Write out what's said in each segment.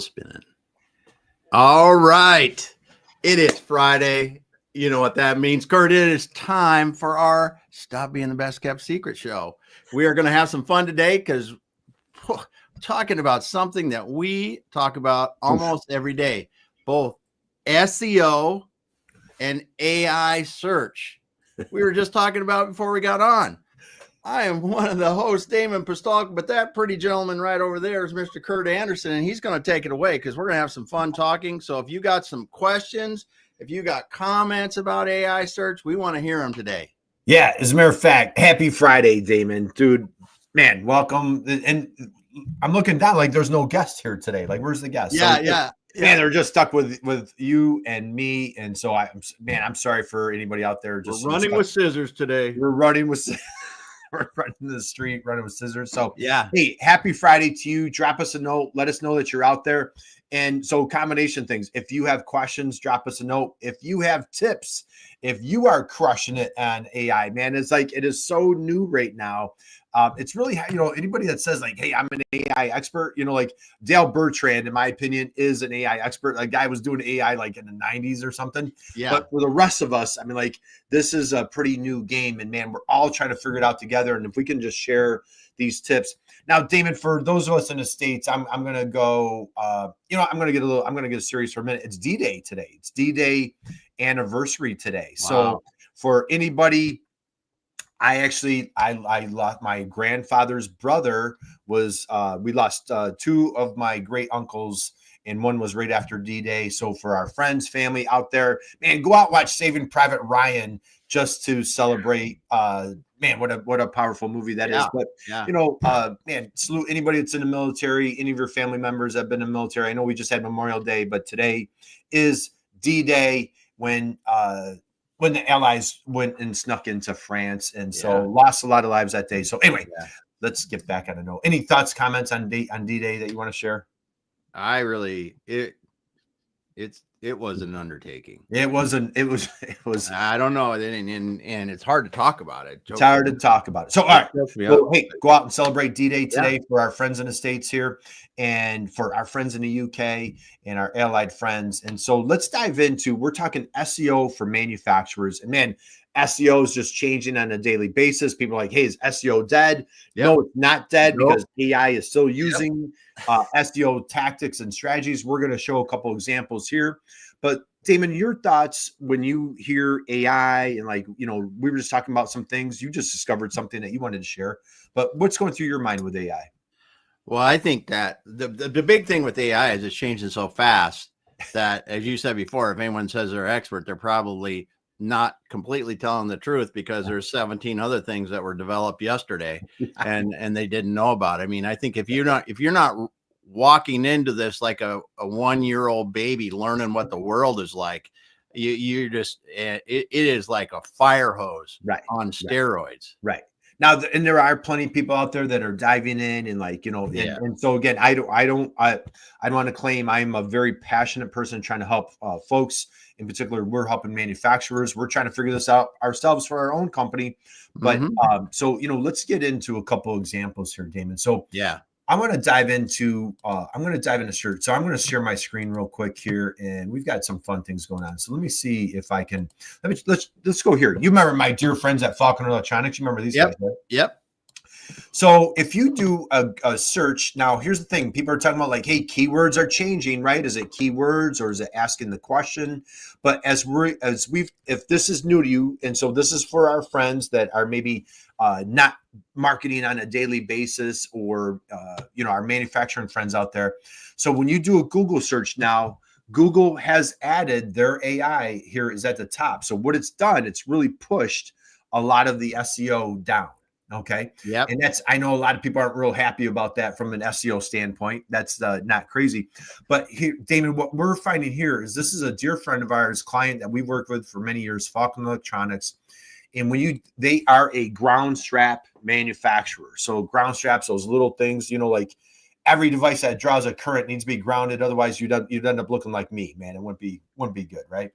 Spinning. All right. It is Friday. You know what that means, Curt. It is time for our Stop Being the Best Kept Secret show. We are going to have some fun today because talking about something that we talk about almost every day, both SEO and AI search. We were just talking about before we got on. I am one of the hosts, Damon Postolk, but that pretty gentleman right over there is Mr. Curt Anderson, and he's going to take it away because we're going to have some fun talking. So if you got some questions, if you got comments about AI search, we want to hear them today. Yeah, as a matter of fact, happy Friday, Damon. Dude, man, welcome. And I'm looking down like there's no guest here today. Like, where's the guest? Yeah. Man, they're just stuck with you and me. And so I'm sorry for anybody out there. We're running with scissors today. We're running with we're running the street, running with scissors. So yeah. Hey, happy Friday to you. Drop us a note. Let us know that you're out there. And so combination things. If you have questions, drop us a note. If you have tips, if you are crushing it on AI, man, it's like, it is so new right now. It's really, anybody that says like, hey, I'm an AI expert, like Dale Bertrand, in my opinion, is an AI expert. Like, guy was doing AI like in the 90s or something. Yeah. But for the rest of us, I mean, like, this is a pretty new game, and man, we're all trying to figure it out together. And if we can just share these tips. Now, Damon, for those of us in the States, I'm going to go, I'm going to get serious for a minute. It's D-Day today. It's D-Day anniversary today. Wow. So for anybody, I lost my grandfather's brother we lost two of my great uncles, and one was right after D-Day. So for our friends, family out there, man, go out and watch Saving Private Ryan just to celebrate. Man, what a powerful movie that is. But man, salute anybody that's in the military, any of your family members that have been in the military. I know we just had Memorial Day, but today is D-Day when the Allies went and snuck into France, and so lost a lot of lives that day. So anyway, let's get back on the note. Any thoughts, comments on D-Day that you want to share? It was an undertaking. It was. I don't know, and it's hard to talk about it. It's hard to talk about it. So all right, well, hey, go out and celebrate D-Day today for our friends in the States here, and for our friends in the UK and our allied friends. And so let's dive into. We're talking SEO for manufacturers, and man, SEO is just changing on a daily basis. People are like, hey, is SEO dead? Yep. No, it's not dead because AI is still using SEO tactics and strategies. We're going to show a couple examples here. But Damon, your thoughts when you hear AI and we were just talking about some things. You just discovered something that you wanted to share. But what's going through your mind with AI? Well, I think that the big thing with AI is it's changing so fast that, as you said before, if anyone says they're expert, they're probably not completely telling the truth, because there's 17 other things that were developed yesterday and they didn't know about. I mean, I think if you're not walking into this like a 1-year-old baby learning what the world is like, you're just it is like a fire hose on steroids. Right. Now, and there are plenty of people out there that are diving in and and so again, I don't want to claim I'm a very passionate person trying to help folks. In particular, we're helping manufacturers. We're trying to figure this out ourselves for our own company. But so let's get into a couple examples here, Damon. So I want to dive into search. So I'm going to share my screen real quick here, and we've got some fun things going on. So let me see if I can. Let's go here. You remember my dear friends at Falconer Electronics? You remember these guys, right? Yep. So if you do a search, now here's the thing. People are talking about like, hey, keywords are changing, right? Is it keywords or is it asking the question? But if this is new to you, and so this is for our friends that are maybe not marketing on a daily basis, or our manufacturing friends out there. So when you do a Google search now, Google has added their AI here is at the top. So what it's done, it's really pushed a lot of the SEO down. Okay. Yeah. And I know a lot of people aren't real happy about that from an SEO standpoint. That's not crazy. But here, Damon, what we're finding here is this is a dear friend of ours, client that we've worked with for many years, Falcon Electronics. And they are a ground strap manufacturer. So ground straps, those little things, like every device that draws a current needs to be grounded. Otherwise, you'd end up looking like me, man. It wouldn't be good, right?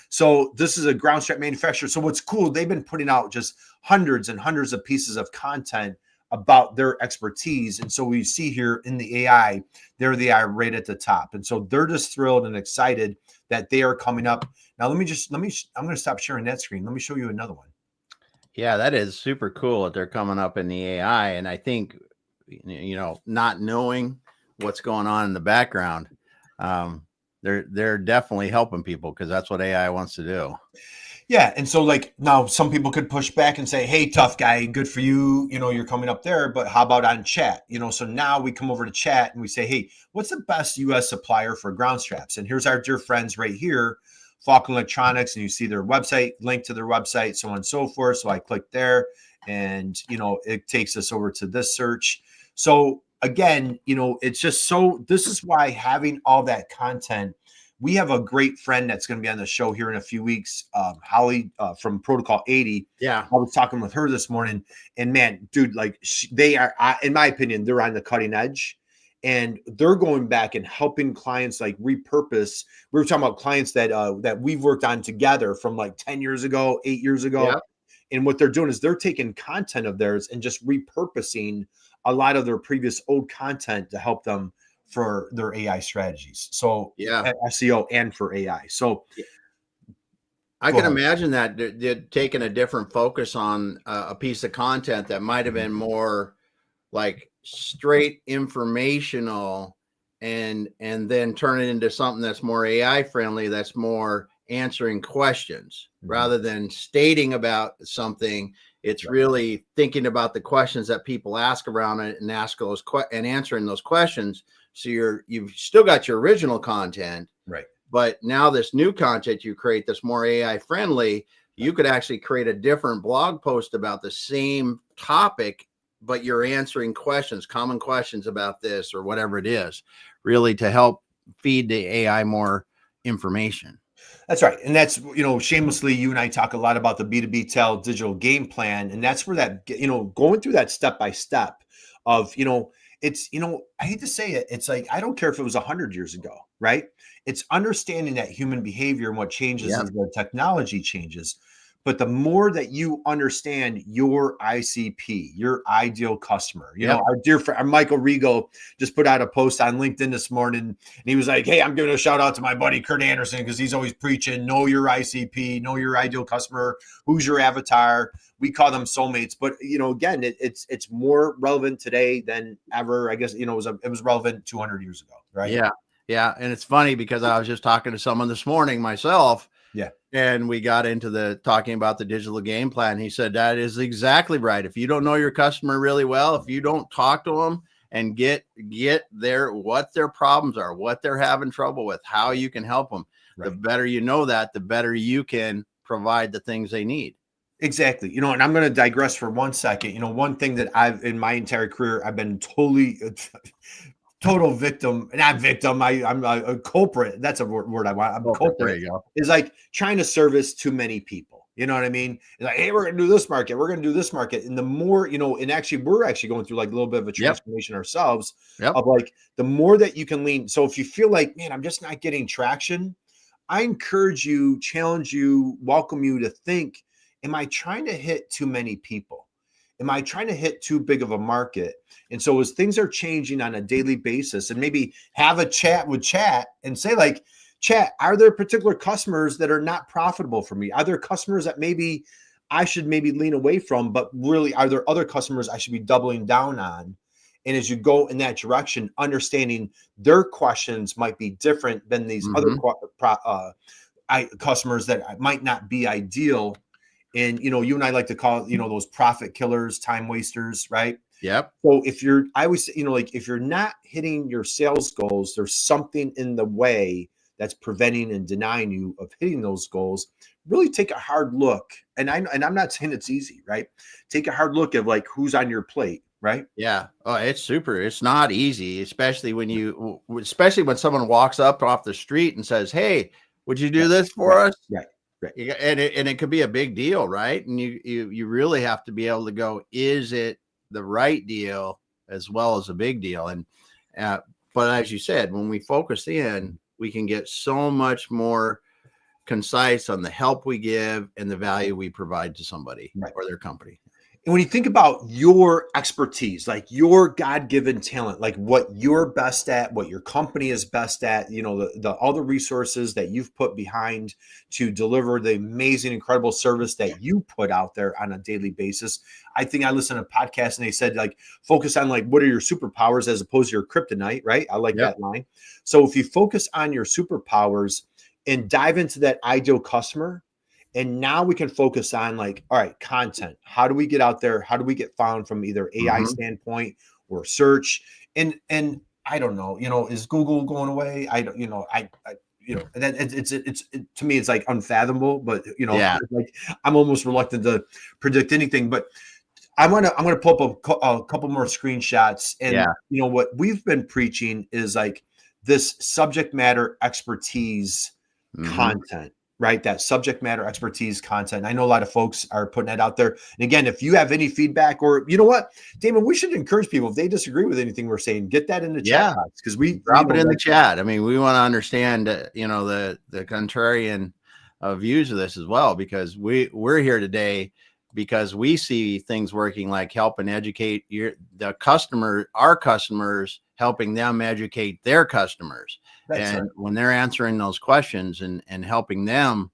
So this is a ground strap manufacturer. So what's cool, they've been putting out just hundreds and hundreds of pieces of content about their expertise. And so we see here in the AI, there they are right at the top. And so they're just thrilled and excited that they are coming up. Now, I'm going to stop sharing that screen. Let me show you another one. Yeah, that is super cool that they're coming up in the AI. And I think, not knowing what's going on in the background, they're definitely helping people because that's what AI wants to do. Yeah. And so like now some people could push back and say, hey, tough guy, good for you. You're coming up there, but how about on chat? So now we come over to chat and we say, hey, what's the best US supplier for ground straps? And here's our dear friends right here, Falcon Electronics, and you see their website, link to their website, so on and so forth. So I click there and, it takes us over to this search. So again, it's just this is why having all that content. We have a great friend that's going to be on the show here in a few weeks, Holly from Protocol 80. Yeah. I was talking with her this morning, and man, dude, like they are, in my opinion, they're on the cutting edge, and they're going back and helping clients like repurpose. We were talking about clients that we've worked on together from like 10 years ago, 8 years ago. Yeah. And what they're doing is they're taking content of theirs and just repurposing a lot of their previous old content to help them for their AI strategies. So yeah, SEO and for AI. So I can imagine that they're taking a different focus on a piece of content that might have been more like straight informational and then turn it into something that's more AI friendly, that's more answering questions rather than stating about something. It's really thinking about the questions that people ask around it and and answering those questions. So you've still got your original content, right? But now this new content you create that's more AI friendly, you could actually create a different blog post about the same topic, but you're answering questions, common questions about this or whatever it is, really to help feed the AI more information. That's right. And that's, shamelessly, you and I talk a lot about the B2B Tell digital game plan. And that's where that, going through that step by step of, it's, I hate to say it. It's like, I don't care if it was 100 years ago, right? It's understanding that human behavior and what changes as the technology changes. But the more that you understand your ICP, your ideal customer, our dear friend, Michael Rigo just put out a post on LinkedIn this morning, and he was like, hey, I'm giving a shout out to my buddy, Curt Anderson, because he's always preaching, know your ICP, know your ideal customer, who's your avatar. We call them soulmates. But, again, it's more relevant today than ever. I guess, it was relevant 200 years ago, right? Yeah. Yeah. And it's funny because I was just talking to someone this morning myself. Yeah. And we got into talking about the digital game plan. He said, that is exactly right. If you don't know your customer really well, if you don't talk to them and get what their problems are, what they're having trouble with, how you can help them, the better you know that, the better you can provide the things they need. Exactly. And I'm going to digress for 1 second. One thing that in my entire career, I've been total victim, not victim. I'm a culprit. That's a word I want. I'm a culprit. There you go. Is like trying to service too many people. You know what I mean? It's like, hey, we're going to do this market. We're going to do this market. And the more, and actually, we're actually going through like a little bit of a transformation ourselves of like the more that you can lean. So if you feel like, man, I'm just not getting traction, I encourage you, challenge you, welcome you to think, am I trying to hit too many people? Am I trying to hit too big of a market? And so as things are changing on a daily basis, and maybe have a chat with chat and say like, chat, are there particular customers that are not profitable for me? Are there customers that maybe I should lean away from, but really are there other customers I should be doubling down on? And as you go in that direction, understanding their questions might be different than these other customers that might not be ideal. And, you and I like to call, those profit killers, time wasters, right? Yep. So I always say, like, if you're not hitting your sales goals, there's something in the way that's preventing and denying you of hitting those goals. Really take a hard look. And I'm not saying it's easy, right? Take a hard look at like who's on your plate, right? Yeah. Oh, it's super. It's not easy, especially when someone walks up off the street and says, hey, would you do this for us? Right. Right. And it could be a big deal, right? And you really have to be able to go, is it the right deal as well as a big deal? And but as you said, when we focus in, we can get so much more concise on the help we give and the value we provide to somebody or their company. And when you think about your expertise, like your God-given talent, like what you're best at, what your company is best at, the all the resources that you've put behind to deliver the amazing, incredible service that you put out there on a daily basis. I think I listened to a podcast and they said, like, focus on like what are your superpowers as opposed to your kryptonite, right? I like Yep. that line. So if you focus on your superpowers and dive into that ideal customer, and now we can focus on like, all right, content. How do we get out there? How do we get found from either AI standpoint or search? And I don't know, is Google going away? I don't, that it's to me, it's like unfathomable, but Yeah. like I'm almost reluctant to predict anything, but I'm going to pull up a couple more screenshots. And what we've been preaching is like this subject matter expertise content, right? That subject matter expertise content. I know a lot of folks are putting that out there. And again, if you have any feedback, or you know what, Damon, we should encourage people, if they disagree with anything we're saying, get that in the chat box, because we drop it in the chat. I mean, we want to understand, the contrarian views of this as well, because we're here today because we see things working, like help and educate our customers, helping them educate their customers. That's and right. When they're answering those questions and helping them,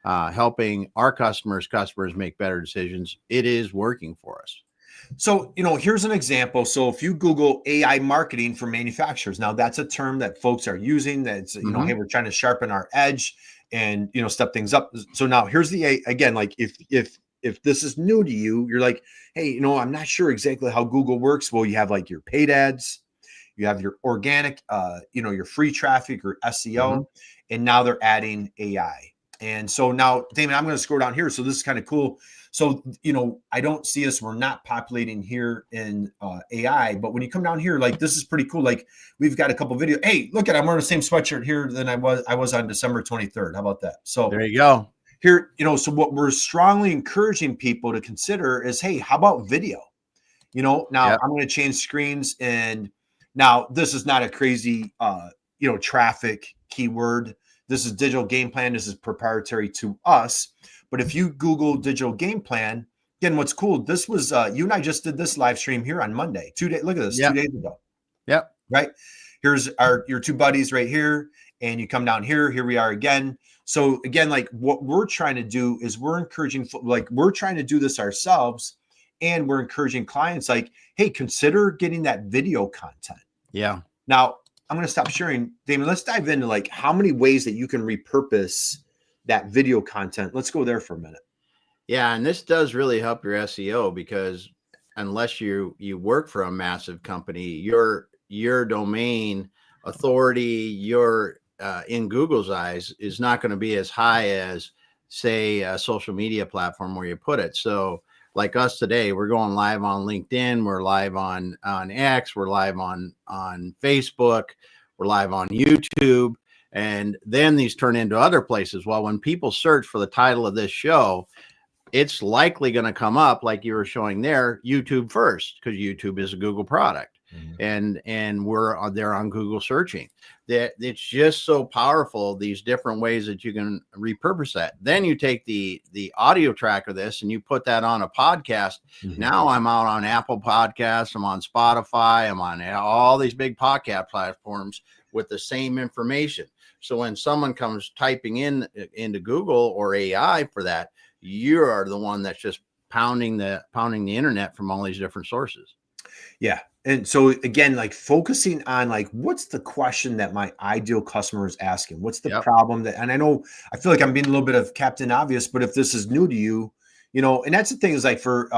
helping our customers make better decisions, it is working for us. So, here's an example. So if you Google AI marketing for manufacturers, now that's a term that folks are using. That's, hey, we're trying to sharpen our edge and, step things up. So now here's again, like if this is new to you, you're like, hey, I'm not sure exactly how Google works. Well, you have like your paid ads, you have your organic, your free traffic or SEO, and now they're adding AI. And so now, Damon, I'm going to scroll down here. So this is kind of cool. So, I don't see us, we're not populating here in AI, but when you come down here, like, this is pretty cool. Like, we've got a couple videos. Hey, look I'm wearing the same sweatshirt here than I was on December 23rd. How about that? So there you go. Here, so what we're strongly encouraging people to consider is, hey, how about video? Now I'm going to change screens, and now this is not a crazy, traffic keyword. This is digital game plan. This is proprietary to us. But if you Google digital game plan, again, what's cool, this was, you and I just did this live stream here on Monday, 2 days. Look at this, 2 days ago. Yep. Right. Here's your two buddies right here. And you come down here we are again. So again, like, what we're trying to do is we're encouraging, like, we're trying to do this ourselves, and we're encouraging clients, like, hey, consider getting that video content. Yeah. Now I'm going to stop sharing. Damon, let's dive into like how many ways that you can repurpose that video content. Let's go there for a minute. Yeah. And this does really help your SEO, because unless you work for a massive company, your domain authority, your in Google's eyes, is not going to be as high as, say, a social media platform where you put it. So like us today, we're going live on LinkedIn, we're live on X, we're live on Facebook, we're live on YouTube, and then these turn into other places. Well, when people search for the title of this show, it's likely going to come up, like you were showing there, YouTube first, because YouTube is a Google product. And we're there on Google searching. That it's just so powerful, these different ways that you can repurpose that. Then you take the audio track of this and you put that on a podcast. Now I'm out on Apple Podcasts, I'm on Spotify, I'm on all these big podcast platforms with the same information. So when someone comes typing into Google or AI for that, you are the one that's just pounding the internet from all these different sources. Yeah. And so again, like, focusing on like, what's the question that my ideal customer is asking? What's the problem and I feel like I'm being a little bit of Captain Obvious, but if this is new to you, and that's the thing, is like, for,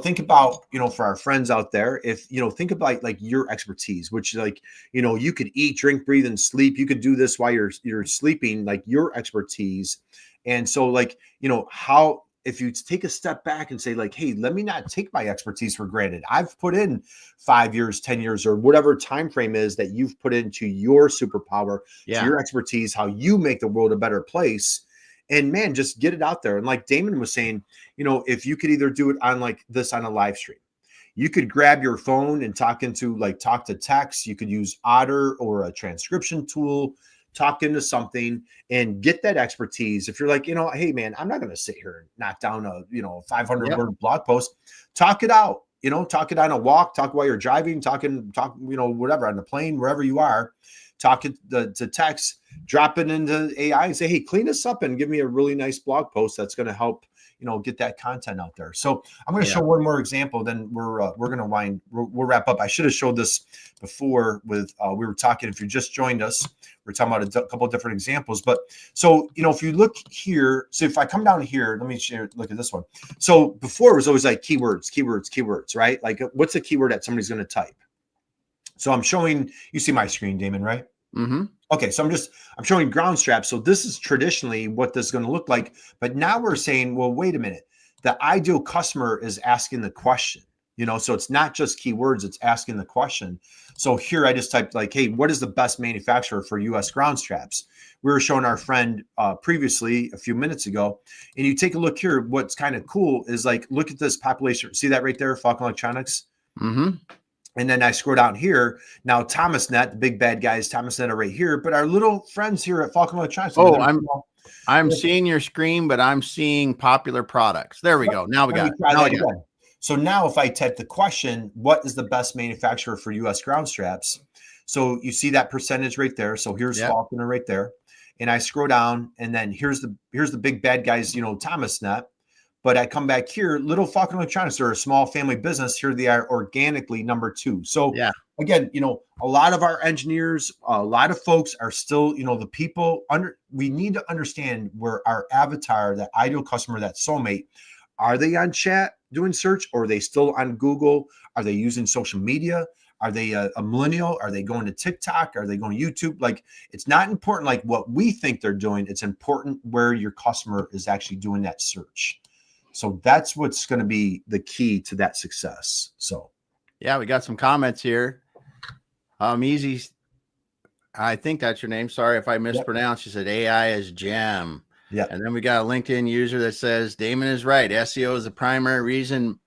think about, for our friends out there, if, think about like your expertise, which, like, you could eat, drink, breathe, and sleep. You could do this while you're sleeping, like your expertise. And so, like, how, if you take a step back and say, like, hey, let me not take my expertise for granted. I've put in 5 years, 10 years, or whatever time frame is that you've put into your superpower, to your expertise, how you make the world a better place. And man, just get it out there. And like Damon was saying, if you could either do it on like this on a live stream, you could grab your phone and talk to text. You could use Otter or a transcription tool. talk into something and get that expertise. If you're like, hey man, I'm not going to sit here and knock down a 500 word blog post. Talk it out. Talk it on a walk. Talk while you're driving. Talk whatever, on the plane, wherever you are. Talk it to text. Drop it into AI and say, hey, clean this up and give me a really nice blog post that's going to help get that content out there. So I'm going to show one more example. Then we're going to we'll wrap up. I should have showed this before with we were talking. If you just joined us, we're talking about a couple of different examples. But so if you look here, so if I come down here, let me look at this one. So before it was always like keywords, right? Like what's a keyword that somebody's going to type? So I'm showing. You see my screen, Damon, right? Mm-hmm. Okay, so I'm showing ground straps. So this is traditionally what this is going to look like. But now we're saying, well, wait a minute. The ideal customer is asking the question, so it's not just keywords, it's asking the question. So here I just typed like, hey, what is the best manufacturer for US ground straps? We were showing our friend previously a few minutes ago, and you take a look here. What's kind of cool is like, look at this population. See that right there, Falcon Electronics? Mm-hmm. And then I scroll down here. Now, ThomasNet, the big bad guys, ThomasNet are right here. But our little friends here at Falcon Electronics. Oh, I'm seeing your screen, but I'm seeing popular products. There we go. Now we got it. So now if I type the question, what is the best manufacturer for US ground straps? So you see that percentage right there. So here's Falconer right there. And I scroll down, and then here's the big bad guys, ThomasNet. But I come back here, little Falcon Electronics are a small family business. Here they are organically number 2. So again, a lot of our engineers, a lot of folks are still, the people we need to understand where our avatar, that ideal customer, that soulmate, are they on chat doing search, or are they still on Google? Are they using social media? Are they a millennial? Are they going to TikTok? Are they going to YouTube? Like, it's not important like what we think they're doing. It's important where your customer is actually doing that search. So that's what's going to be the key to that success. So, we got some comments here. Easy. I think that's your name. Sorry if I mispronounced. You said AI is gem. Yeah. And then we got a LinkedIn user that says Damon is right. SEO is the primary reason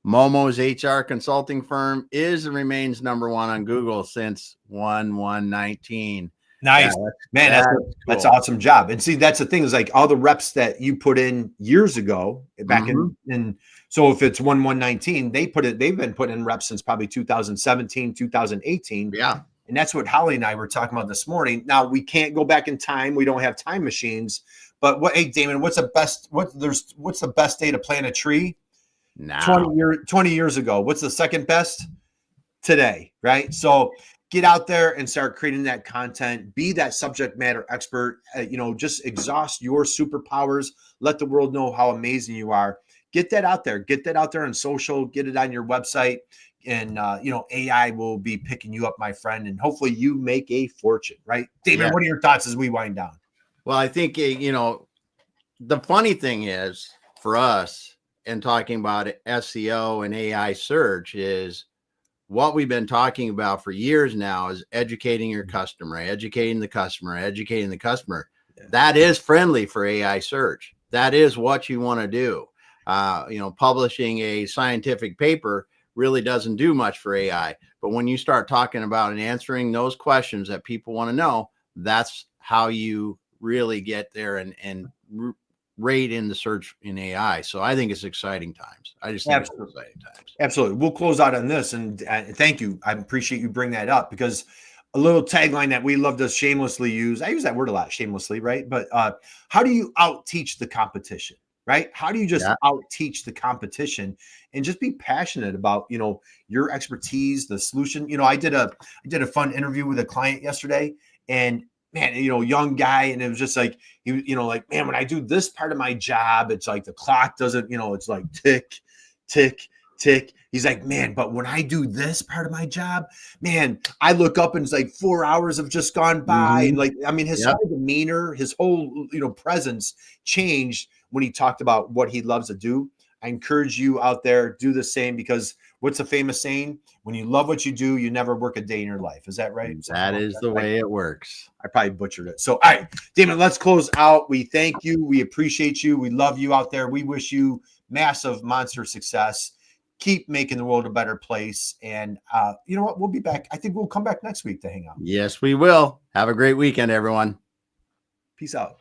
Momo's HR consulting firm is and remains number 1 on Google since 1/1/19. Nice, man. That's awesome job. And see, that's the thing, is like all the reps that you put in years ago back in. So if it's 1/1/19, they've been putting in reps since probably 2017, 2018. Yeah. And that's what Holly and I were talking about this morning. Now we can't go back in time. We don't have time machines, but hey, Damon, what's the best day to plant a tree? Now. 20 years ago. What's the second best? Today, right? So get out there and start creating that content. Be that subject matter expert. Just exhaust your superpowers. Let the world know how amazing you are. Get that out there. Get that out there on social. Get it on your website. And, AI will be picking you up, my friend. And hopefully you make a fortune, right? David, what are your thoughts as we wind down? Well, I think, the funny thing is for us, and talking about SEO and AI search, is what we've been talking about for years now is educating your customer, educating the customer. Yeah. That is friendly for AI search. That is what you want to do. Publishing a scientific paper really doesn't do much for AI. But when you start talking about and answering those questions that people want to know, that's how you really get there and rate in the search in AI. So I think it's exciting times. I just think it's exciting times. Absolutely. We'll close out on this. And thank you. I appreciate you bring that up, because a little tagline that we love to shamelessly use. I use that word a lot, shamelessly, right? But how do you out teach the competition, right? How do you just out teach the competition and just be passionate about, your expertise, the solution? I did a fun interview with a client yesterday, and man, young guy. And it was just like, man, when I do this part of my job, it's like the clock doesn't, it's like tick, tick, tick. He's like, man, but when I do this part of my job, man, I look up and it's like 4 hours have just gone by. And his whole demeanor, his whole, presence changed when he talked about what he loves to do. I encourage you out there, do the same, because what's the famous saying? When you love what you do, you never work a day in your life. Is that right? That is the way it works. I probably butchered it. So, all right, Damon, let's close out. We thank you. We appreciate you. We love you out there. We wish you massive monster success. keep making the world a better place. And you know what? We'll be back. I think we'll come back next week to hang out. Yes, we will. Have a great weekend, everyone. Peace out.